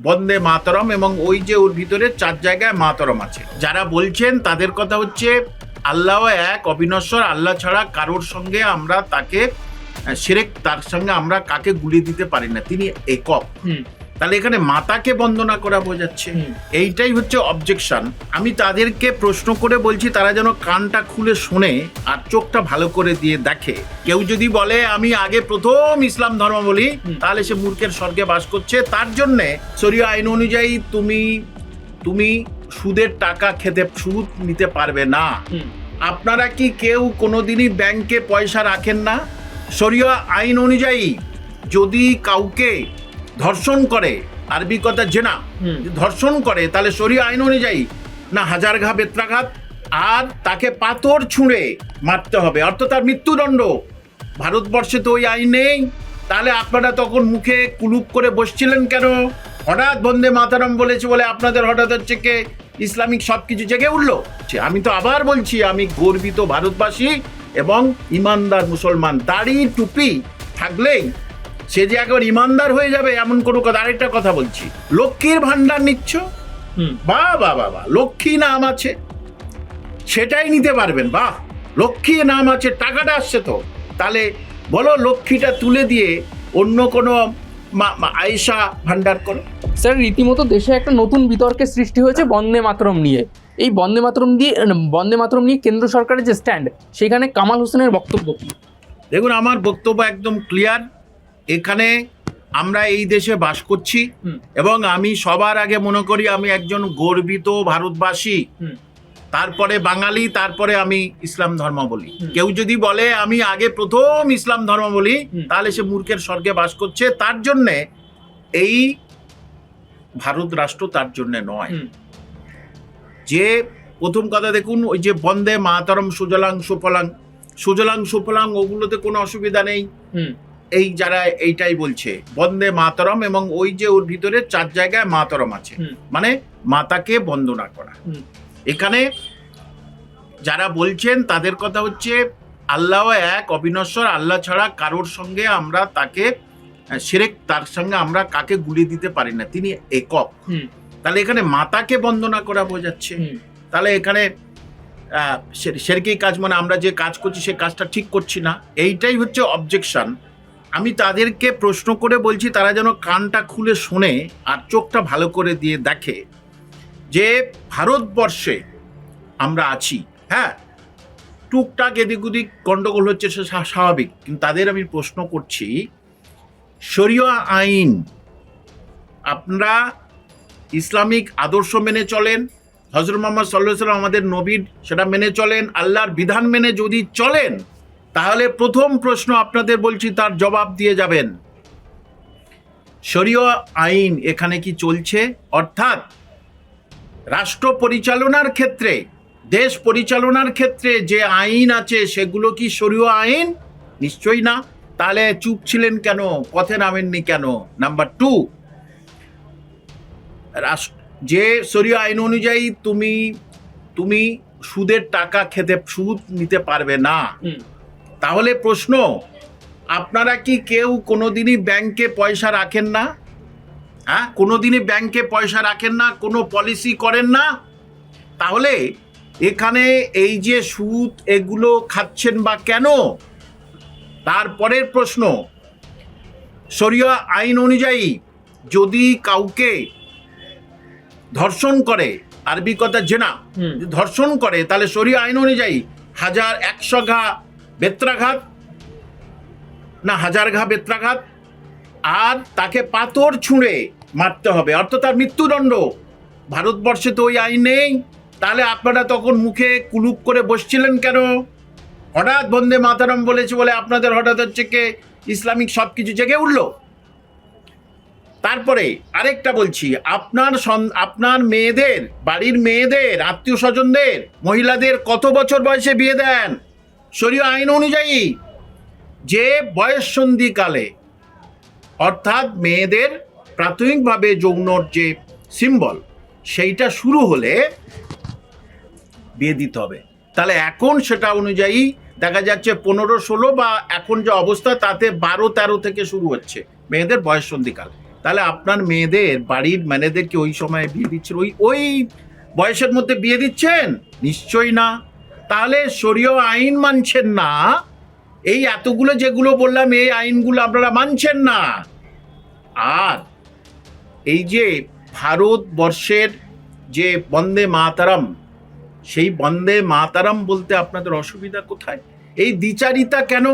বন্দে মাতরম, এবং ওই যে ওর ভিতরে 4 জায়গায় মাতরম আছে। যারা বলছেন তাদের কথা হচ্ছে আল্লাহ এক, অবিনশ্বর, আল্লাহ ছাড়া কারোর সঙ্গে আমরা তাকে শিরক, তার সঙ্গে আমরা কাকে গুলিয়ে দিতে পারি না, তিনি একক। তাহলে এখানে মাতাকে বন্দনা করা বোঝাচ্ছে, এইটাই হচ্ছে অবজেকশন। আমি তাদেরকে প্রশ্ন করে বলছি তারা যেন কানটা খুলে শোনে আর চোখটা ভালো করে দিয়ে দেখে। কেউ যদি বলে আমি আগে প্রথম ইসলাম ধর্ম বলি, তাহলে সে মূর্খের স্বর্গে বাস করছে। তার জন্যে শরীয়ত আইন অনুযায়ী তুমি সুদের টাকা খেতে, সুদ নিতে পারবে না। আপনারা কি কেউ কোনোদিনই ব্যাংকে পয়সা রাখেন না? শরীয়ত আইন অনুযায়ী যদি কাউকে ধর্ষণ করে, আরবি কথা জেনা, ধর্ষণ করে, তাহলে শরীয়ত আইন অনুযায়ী না 1000 ঘা বেত্রাঘাত, আর তাকে পাথর ছুঁড়ে মারতে হবে, অর্থাৎ তার মৃত্যুদণ্ড। ভারতবর্ষে তো ওই আইন নেই। তাহলে আপনারা তখন মুখে কুলুপ করে বসছিলেন কেন? হঠাৎ বন্দে মাতারম বলেছে বলে আপনাদের হঠাৎ হচ্ছে কে ইসলামিক সবকিছু জেগে উঠলো। আমি তো আবার বলছি, আমি গর্বিত ভারতবাসী এবং ইমানদার মুসলমান। দাড়ি টুপি থাকলেই সে যে একবার ইমানদার হয়ে যাবে এমন কোনো কথা। আরেকটা কথা বলছি, লক্ষ্মীর ভান্ডার নিচ্ছ, বাহ বাহ বাহ বাহ, লক্ষ্মী নাম আছে, সেটাই নিতে পারবেন, বাহ, লক্ষ্মী নাম আছে, টাকাটা আসছে তো। তাহলে বলো লক্ষ্মীটা তুলে দিয়ে অন্য কোনো আয়েশা ভান্ডার করো। স্যার, রীতিমতো দেশে একটা নতুন বিতর্কের সৃষ্টি হয়েছে বন্দে মাতরম নিয়ে। এই বন্দে মাতরম নিয়ে কেন্দ্র সরকারের যে স্ট্যান্ড, সেখানে কামাল হোসেনের বক্তব্য কি? দেখুন, আমার বক্তব্য একদম ক্লিয়ার। এখানে আমরা এই দেশে বাস করছি এবং আমি সবার আগে মনে করি আমি একজন গর্বিত ভারতবাসী, তারপরে বাঙালি, তারপরে আমি ইসলাম ধর্ম বলি। কেউ যদি বলে আমি আগে প্রথম ইসলাম ধর্ম বলি, তাহলে সে মূর্খের স্বর্গে বাস করছে। তার জন্যে এই ভারত রাষ্ট্র তার জন্যে নয়। যে প্রথম কথা দেখুন, ওই যে বন্দে মাতরম, সুজলাং সুফলাং, ওগুলোতে কোনো অসুবিধা নেই। এই যারা এইটাই বলছে বন্দে মাতরম, এবং ওই যে ওর ভিতরে 4 জায়গায় মাতরম আছে, মানে মাতাকে বন্দনা করা। এখানে যারা বলছেন তাদের কথা হচ্ছে আল্লাহ এক, অবিনশ্বর, আল্লাহ ছাড়া কারোর সঙ্গে আমরা তাকে শিরক, তার সঙ্গে আমরা কাকে গুলিয়ে দিতে পারি না, তিনি একক। তাহলে এখানে মাতাকে বন্দনা করা বোঝাচ্ছে। তাহলে এখানে শিরকি কাজ, মানে আমরা যে কাজ করছি সে কাজটা ঠিক করছি না, এইটাই হচ্ছে অবজেকশন। আমি তাদেরকে প্রশ্ন করে বলছি তারা যেন কানটা খুলে শোনে আর চোখটা ভালো করে দিয়ে দেখে যে ভারতবর্ষে আমরা আছি। হ্যাঁ, টুকটাক এদিক ওদিক গন্ডগোল হচ্ছে, সে স্বাভাবিক, কিন্তু তাদের আমি প্রশ্ন করছি শরীয়ত আইন, আপনারা ইসলামিক আদর্শ মেনে চলেন, হযরত মুহাম্মদ সাল্লাল্লাহু আলাইহি ওয়াসাল্লাম আমাদের নবীর সেটা মেনে চলেন, আল্লাহর বিধান মেনে যদি চলেন, তাহলে প্রথম প্রশ্ন আপনাদের বলছি তার জবাব দিয়ে যাবেন। শরীয়ত আইন এখানে কি চলছে? অর্থাৎ রাষ্ট্র পরিচালনার ক্ষেত্রে, দেশ পরিচালনার ক্ষেত্রে যে আইন আছে সেগুলো কি শরীয়ত আইন? নিশ্চয়ই না। তাহলে চুপ ছিলেন কেন, পথে নামেননি কেন? নাম্বার 2, যে শরীয়ত আইন অনুযায়ী তুমি সুদের টাকা খেতে, সুদ নিতে পারবে না। তাহলে প্রশ্ন, আপনারা কি কেউ কোনোদিনই ব্যাংকে পয়সা রাখেন না? হ্যাঁ, কোনোদিনই ব্যাংকে পয়সা রাখেন না, কোনো পলিসি করেন না? তাহলে এখানে এই যে সুদ এগুলো খাচ্ছেন বা কেন? তারপরের প্রশ্ন, শরীয়ত আইন অনুযায়ী যদি কাউকে ধর্ষণ করে, আরবি কথা জেনা, ধর্ষণ করে, তাহলে শরীয়ত আইন অনুযায়ী 100 ঘা বেত্রাঘাত, না 1000 ঘা বেত্রাঘাত, আর তাকে পাথর ছুঁড়ে মারতে হবে, অর্থাৎ তার মৃত্যুদণ্ড। ভারতবর্ষে তো ওই আইন নেই। তাহলে আপনারা তখন মুখে কুলুপ করে বসছিলেন কেন? হঠাৎ বন্দে মাতারম বলেছে বলে আপনাদের হঠাৎ হচ্ছে কে ইসলামিক সবকিছু জেগে উঠলো। তারপরে আরেকটা বলছি, আপনার মেয়েদের, বাড়ির মেয়েদের, আত্মীয় স্বজনদের, মহিলাদের কত বছর বয়সে বিয়ে দেন? শরীয়ত আইন অনুযায়ী যে বয়ঃসন্ধিকালে, অর্থাৎ মেয়েদের প্রাথমিকভাবে যৌনর যে সিম্বল সেইটা শুরু হলে বিয়ে দিতে হবে। তাহলে এখন সেটা অনুযায়ী দেখা যাচ্ছে 15-16, বা এখন যে অবস্থা তাতে 12-13 থেকে শুরু হচ্ছে মেয়েদের বয়ঃসন্ধিকাল। তাহলে আপনার মেয়েদের বাড়ির মেয়েদেরকে ওই সময় বিয়ে দিচ্ছেন, ওই বয়সের মধ্যে বিয়ে দিচ্ছেন? নিশ্চয়ই না। তাহলে শরীয় আইন মানছেন না, এই এতগুলো যেগুলো বললাম এই আইনগুলো আপনারা মানছেন না। আর এই যে ভারতবর্ষের যে বন্দে মাতারাম, সেই বন্দে মাতারাম বলতে আপনাদের অসুবিধা কোথায়? এই দ্বিচারিতা কেন?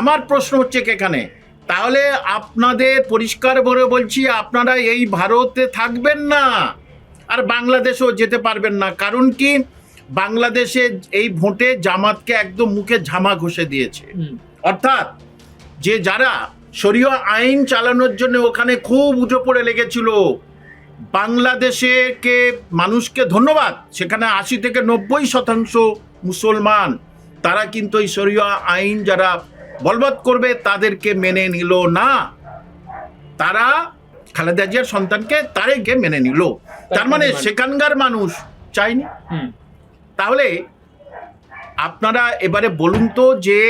আমার প্রশ্ন হচ্ছে এখানে। তাহলে আপনাদের পরিষ্কার করে বলছি, আপনারা এই ভারতে থাকবেন না, আর বাংলাদেশেও যেতে পারবেন না। কারণ কি, বাংলাদেশে এই ভোটে জামাতকে একদম মুখে ঝামা ঘষে দিয়েছে। অর্থাৎ যে যারা শরীয় আইন চালানোর জন্য ওখানে খুব উঠে পড়ে লেগেছিল, বাংলাদেশকে মানুষকে ধন্যবাদ, সেখানে 80 থেকে 90% মুসলমান, তারা কিন্তু এই শরীয় আইন যারা বলবৎ করবে তাদেরকে মেনে নিল না। তারা খালেদা জিয়ার সন্তানকে তারেকে মেনে নিল, তার মানে সেখানকার মানুষ চায়নি। তাহলে আপনারা এবারে বলুন তো, যে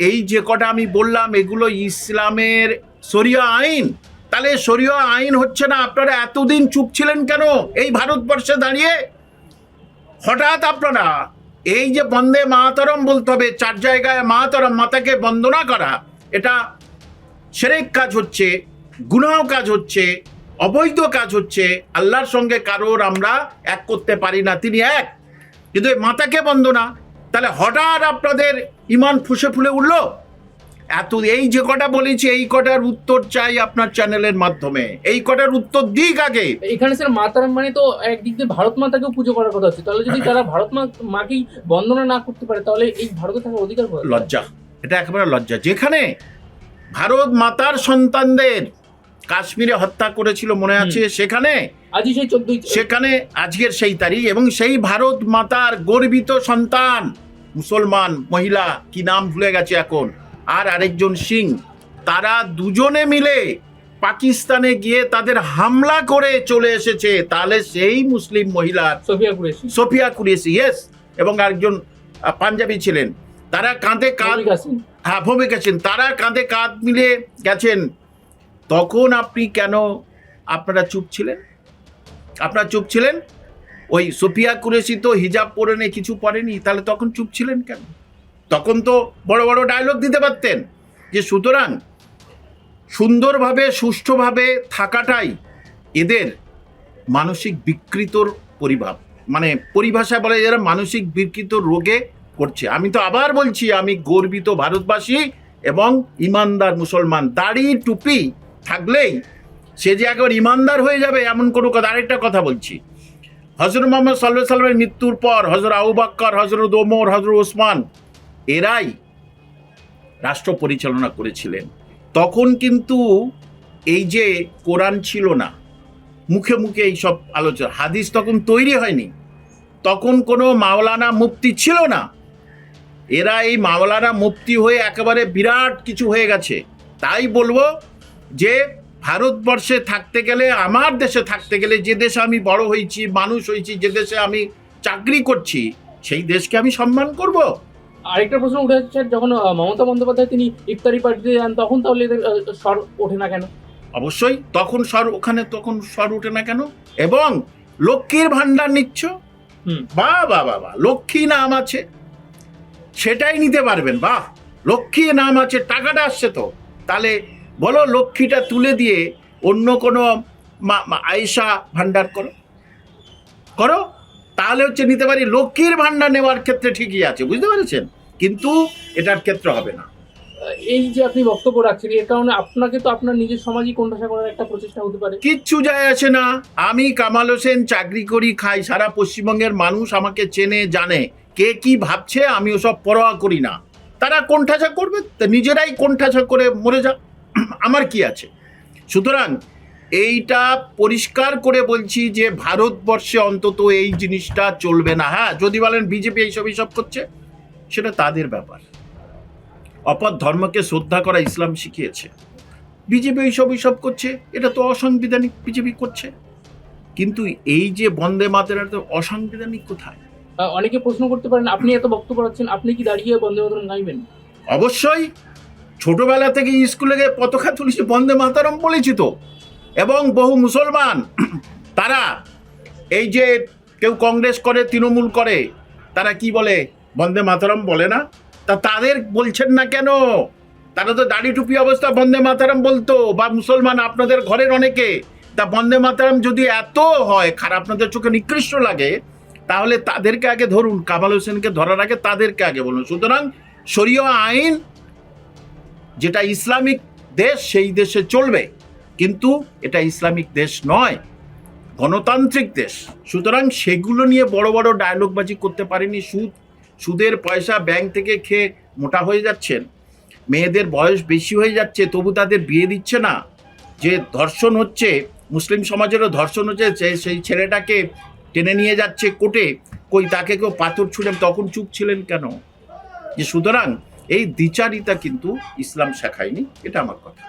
এই যে কটা আমি বললাম এগুলো ইসলামের শরীয় আইন, তাহলে শরীয় আইন হচ্ছে না, আপনারা এতদিন চুপ ছিলেন কেন এই ভারতবর্ষে দাঁড়িয়ে? হঠাৎ আপনারা এই যে বন্দে মাতরম বলতে হবে, 4 জায়গায় মাতরম, মাতাকে বন্দনা করা, এটা শিরক কাজ হচ্ছে, গুনাহ কাজ হচ্ছে, অবৈধ কাজ হচ্ছে। আল্লাহর সঙ্গে কারোর আমরা এক করতে পারি না, তিনি এক, কিন্তু এই মাতাকে বন্দনা। তাহলে হঠাৎ আপনাদের ইমান ফুসে ফুলে উঠলো? এই যে কটা বলেছি এই কটার উত্তর চাই আপনার চ্যানেলের মাধ্যমে, এই কটার উত্তর দিক আগে। এখানে স্যার মাতারাম মানে তো একদিক দিয়ে ভারত মাতাকেও পুজো করার কথা হচ্ছে, তাহলে যদি তারা ভারত মাকেই বন্দনা না করতে পারে, তাহলে এই ভারতে থাকার অধিকার কোথায়? লজ্জা, এটা একেবারে লজ্জা। যেখানে ভারত মাতার সন্তানদের কাশ্মীরে হত্যা করেছিল মনে আছে, সেখানে আজই সেই 14 সেখানে আজকের সেই তারিখ, এবং সেই ভারত মাতার গর্বিত সন্তান মুসলমান মহিলা, কি নাম ভুলে গেছে এখন, আর আরেকজন সিং, তারা দুজনে মিলে পাকিস্তানে গিয়ে তাদের হামলা করে চলে এসেছে। তাহলে সেই মুসলিম মহিলা সোফিয়া কুরেশি, ইয়েস, এবং আরেকজন পাঞ্জাবি ছিলেন, তারা কাঁধে কাঁধ, হ্যাঁ ভূমিকা ছিলেন, তারা কাঁধে কাঁধ মিলে গেছেন। তখন আপনি কেন আপনারা চুপ ছিলেন? আপনারা চুপ ছিলেন? ওই সোফিয়া কুরেশি তো হিজাব পরে নেই, কিছু পরেনি, তাহলে তখন চুপ ছিলেন কেন? তখন তো বড় বড় ডায়লগ দিতে পারতেন যে সুতরাং সুন্দরভাবে সুষ্ঠুভাবে থাকাটাই এদের মানসিক বিকৃতর পরিভাব, মানে পরিভাষায় বলে যারা মানসিক বিকৃত রোগে করছে। আমি তো আবার বলছি, আমি গর্বিত ভারতবাসী এবং ইমানদার মুসলমান। দাড়ি টুপি থাকলেই সে যে একবার ইমানদার হয়ে যাবে এমন কোনো কথা। আরেকটা কথা বলছি, হযরত মুহাম্মদ সাল্লাল্লাহু আলাইহি ওয়াসাল্লামের মৃত্যুর পর হযরত আবু বকর, হযরত ওমর, হযরত ওসমান, এরাই রাষ্ট্র পরিচালনা করেছিলেন। তখন কিন্তু এই যে কোরআন ছিল না, মুখে মুখে এইসব আলোচনা, হাদিস তখন তৈরি হয়নি, তখন কোনো মাওলানা মুফতি ছিল না। এরা এই মাওলানা মুফতি হয়ে একেবারে বিরাট কিছু হয়ে গেছে। তাই বলবো যে ভারতবর্ষে থাকতে গেলে, আমার দেশে থাকতে গেলে, যে দেশে আমি বড় হয়েছি, মানুষ হয়েছি, যে দেশে আমি চাকরি করছি, সেই দেশকে আমি সম্মান করব। আরেকটা প্রশ্ন উঠে যাচ্ছে, যখন মমতা বন্দ্যোপাধ্যায় তিনি ইফতারি পার্টিতে যান, তখন তাহলে এদের স্বর ওঠে না কেন? অবশ্যই তখন স্বর ওঠে না কেন? এবং লক্ষ্মীর ভান্ডার নিচ্ছ, বাহ বাহ বাহ বাহ, লক্ষ্মী নাম আছে, সেটাই নিতে পারবেন, বাহ, লক্ষ্মী নাম আছে, টাকাটা আসছে তো, তাহলে বলো লক্ষ্মীটা তুলে দিয়ে অন্য কোনো আয়েশা ভান্ডার করো, তাহলে হচ্ছে নিতে পারি। লক্ষ্মীর ভান্ডার নেওয়ার ক্ষেত্রে ঠিকই আছে, বুঝতে পেরেছেন, কিন্তু এটার ক্ষেত্রে হবে না। এই যে আপনি বক্তব্য রাখছেন, এর কারণে আপনাকে তো আপনার নিজের সমাজই কোণঠাসা করার একটা প্রচেষ্টা হতে পারে। কিচ্ছু যায় আসে না। আমি কামাল হোসেন চাকরি করি, খাই, সারা পশ্চিমবঙ্গের মানুষ আমাকে চেনে জানে, কে কি ভাবছে আমি ওসব পরোয়া করি না। তারা কোণঠাসা করবে, নিজেরাই কোণঠাসা করে মরে যাক, আমার কি আছে। সুতরাং এইটা পরিষ্কার করে বলছি যে ভারতবর্ষে অন্তত এই জিনিসটা চলবে না। হ্যাঁ, যদি বলেন বিজেপি এইসব করছে, সেটা তাদের ব্যাপার। অপর ধর্মকে শ্রদ্ধা করা ইসলাম শিখিয়েছে। বিজেপি এইসব করছে, এটা তো অসাংবিধানিক বিজেপি করছে। কিন্তু এই যে বন্দে মাতরম, তো অসাংবিধানিক কোথায়? অনেকে প্রশ্ন করতে পারেন, আপনি এত বক্তব্য রাখছেন, আপনি কি দাঁড়িয়ে বন্দে মাতরম গাইবেন? অবশ্যই, ছোটবেলা থেকে স্কুলে গিয়ে পতাকা তুলেছি, বন্দে মাতরম বলেছি তো। এবং বহু মুসলমান তারা এই যে কেউ কংগ্রেস করে, তৃণমূল করে, তারা কি বলে? বন্দে মাতরম বলে না? তা তাদের বলছেন না কেন? তারা তো দাড়ি টুপি অবস্থা বন্দে মাতরম বলতো, বা মুসলমান আপনাদের ঘরের অনেকে। তা বন্দে মাতরম যদি এত হয় খারাপ, আপনাদের চোখে নিকৃষ্ট লাগে, তাহলে তাদেরকে আগে ধরুন, কামাল হোসেনকে ধরার আগে তাদেরকে আগে বলুন। সুতরাং শরীয় আইন যেটা ইসলামিক দেশ, সেই দেশে চলবে, কিন্তু এটা ইসলামিক দেশ নয়, গণতান্ত্রিক দেশ। সুতরাং সেগুলো নিয়ে বড় বড় ডায়লগবাজি করতে পারেনি। সুদের পয়সা ব্যাংক থেকে খেয়ে মোটা হয়ে যাচ্ছেন, মেয়েদের বয়স বেশি হয়ে যাচ্ছে, তবু তাদের বিয়ে দিচ্ছে না। যে ধর্ষণ হচ্ছে, মুসলিম সমাজেরও ধর্ষণ হচ্ছে, সেই ছেলেটাকে টেনে নিয়ে যাচ্ছে কোর্টে, কই তাকে কেউ পাথর ছুঁড়ে, তখন চুপ ছিলেন কেন? যে সুতরাং এই দ্বিচারিতা কিন্তু ইসলাম শেখায়নি, এটা আমার কথা।